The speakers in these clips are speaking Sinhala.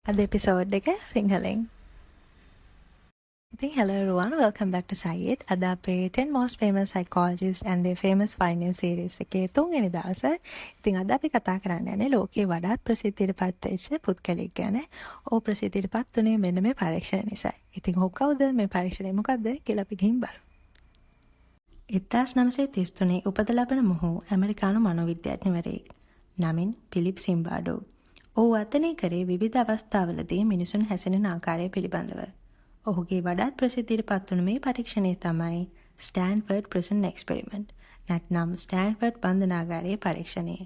අද එපිසෝඩ් එක සිංහලෙන්. ඉතින් hello everyone, welcome back to Sayed. අද අපේ 10 most famous psychologists and their famous finding series එකේ 3 වෙනි දවසේ. ඉතින් අද අපි කතා කරන්න යන්නේ ලෝකේ වඩාත් ප්‍රසිද්ධියට පත් වෙච්ච පුද්ගලෙක් ගැන. ਉਹ ප්‍රසිද්ධියට පත් වුණේ මෙන්න මේ පරීක්ෂණ නිසායි. ඉතින් ਉਹ කවුද? මේ පරීක්ෂණය මොකද්ද කියලා අපි ගිහින් බලමු. 1933 උපත ලබන මොහු ඇමරිකානු මනෝවිද්‍යාඥවරයෙක්. නමින් ෆිලිප් සිම්බාඩෝ. ඔහු වර්ධනය කරේ විවිධ අවස්ථාවලදී මිනිසුන් හැසිරෙන ආකාරය පිළිබඳව. ඔහුගේ වඩාත් ප්‍රසිද්ධියට පත් වුණු මේ පරීක්ෂණය තමයි ස්ටෑන්ෆර්ඩ් ප්‍රිසන් එක්ස්පෙරිමන්ට්. නැත්නම් ස්ටෑන්ෆර්ඩ් බන්ධනාගාරයේ පරීක්ෂණය.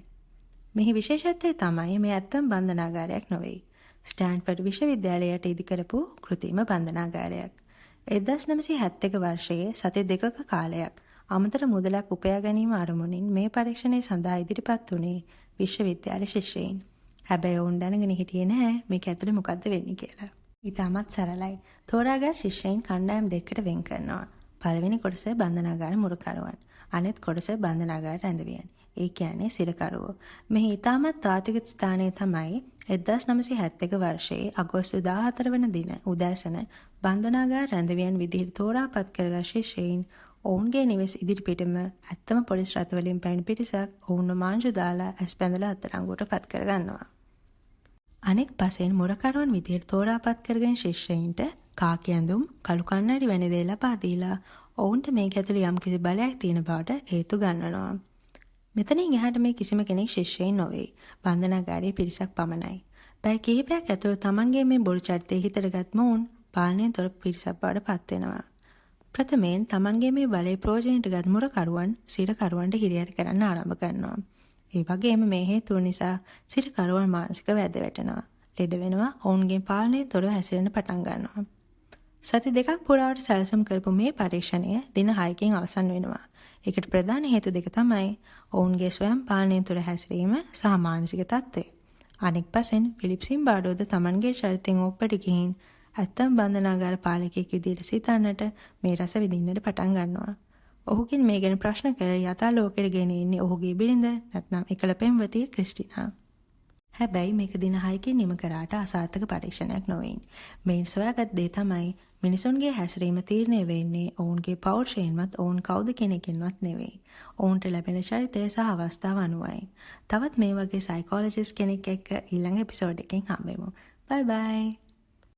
මෙහි විශේෂත්වය තමයි මේ ඇත්තම බන්ධනාගාරයක් නොවේ. ස්ටෑන්ෆර්ඩ් විශ්වවිද්‍යාලයට ඉදි කරපු කෘත්‍රිම බන්ධනාගාරයක්. 1971 වර්ෂයේ සති දෙකක කාලයක් අමතර මුදලක් උපයා ගැනීම අරමුණින් මේ පරීක්ෂණය සඳහා ඉදිරිපත් වුණේ විශ්වවිද්‍යාල ශිෂ්‍යයින්. හැබැයි ඔවුන් දැනගෙන හිටියේ නැහැ මේක ඇතුලේ මොකද්ද වෙන්නේ කියලා. ඉතාමත් සරලයි. තෝරාගත් ශිෂ්‍යයින් කණ්ඩායම් දෙකකට වෙන් කරනවා. පළවෙනි කොටස බන්ධනාගාර මුරකරුවන්. අනෙත් කොටස බන්ධනාගාර රැඳවියන්. ඒ කියන්නේ සිරකරුවෝ. මෙහි ඉතාමත් තාත්වික ස්ථානය තමයි 1971 වර්ෂයේ අගෝස්තු 14 වන දින උදෑසන බන්ධනාගාර රැඳවියන් විදිහට තෝරාපත් කරගත් ශිෂ්‍යයින් ඔවුන්ගේ නිවෙස් ඉදිරිපිටම ඇත්තම පොලිස් රථවලින් පැමිණි පිරිසක් ඔවුන්ව මාංශු දාලා ඇස් බැඳලා අත්අඩංගුවට පත් කරගන්නවා. අනෙක් පසෙන් මුරකරුවන් විදිහට තෝරාපත් කරගෙන ශිෂ්‍යයින්ට කාකි ඇඳුම්, කළු කන්නඩි වැනි දේ ලබා දීලා ඔවුන්ට මේක ඇතුළේ යම්කිසි බලයක් තියෙන බවට හේතු ගන්වනවා. මෙතනින් එහාට මේ කිසිම කෙනෙක් ශිෂ්‍යයින් නොවේ. බන්ධනාගාරයේ පිරිසක් පමණයි. පැය කිහිපයක් ඇතුළත Tamanගේ මේ බොරු චරිතය හිතටගත් මොවුන් පාලනයෙන් තොර පිරිසක් බවට පත් වෙනවා. ප්‍රථමයෙන් Tamanගේ මේ බලයේ ප්‍රයෝජනයටගත් මුරකරුවන් සිරකරුවන්ට හිරිහැර කරන්න ආරම්භ කරනවා. ඒ වගේම මේ හේතුව නිසා සිරකරුවන් මානසික වැද වැටෙනවා. ලෙඩ වෙනවා, ඔවුන්ගේ පාලනයෙන් තොරව හැසිරෙන්න පටන් ගන්නවා. සති දෙකක් පුරාවට සැලසුම් කරපු මේ පරීක්ෂණය දින 6කින් අවසන් වෙනවා. ඒකට ප්‍රධාන හේතු දෙක තමයි ඔවුන්ගේ ස්වයං පාලනයෙන් තොර හැසිරීම සහ මානසික තත්ත්වය. අනෙක් පසෙන් ෆිලිප් සිම්බාඩෝද Tamanගේ චරිතයෙන් ඔප්පට ගිහින් ඇත්තම බන්ධනාගාර පාලකයෙක් විදිහට සිතන්නට මේ රස විඳින්නට පටන් ගන්නවා. ඔහුගෙන් මේ ගැන ප්‍රශ්න කර යථා ලෝකෙට ගෙන එන්නේ ඔහුගේ බිරිඳ නැත්නම් එකල පෙම්වතිය ක්‍රිස්ටිනා. හැබැයි මේක දින 6කින් නිම කරාට අසාර්ථක පරීක්ෂණයක් නොවේ. මේන් සොයාගත් දේ තමයි මිනිසුන්ගේ හැසිරීම තීරණය වෙන්නේ ඔවුන්ගේ පෞරුෂයෙන්වත් ඔවුන් කවුද කෙනකින්වත් නෙවෙයි. ඔවුන්ට ලැබෙන චරිතය සහ අවස්ථාව අනුවයි. තවත් මේ වගේ සයිකොලොජිස්ට් කෙනෙක් එක්ක ඊළඟ එපිසෝඩ් එකකින් හම්බෙමු. බයි බයි.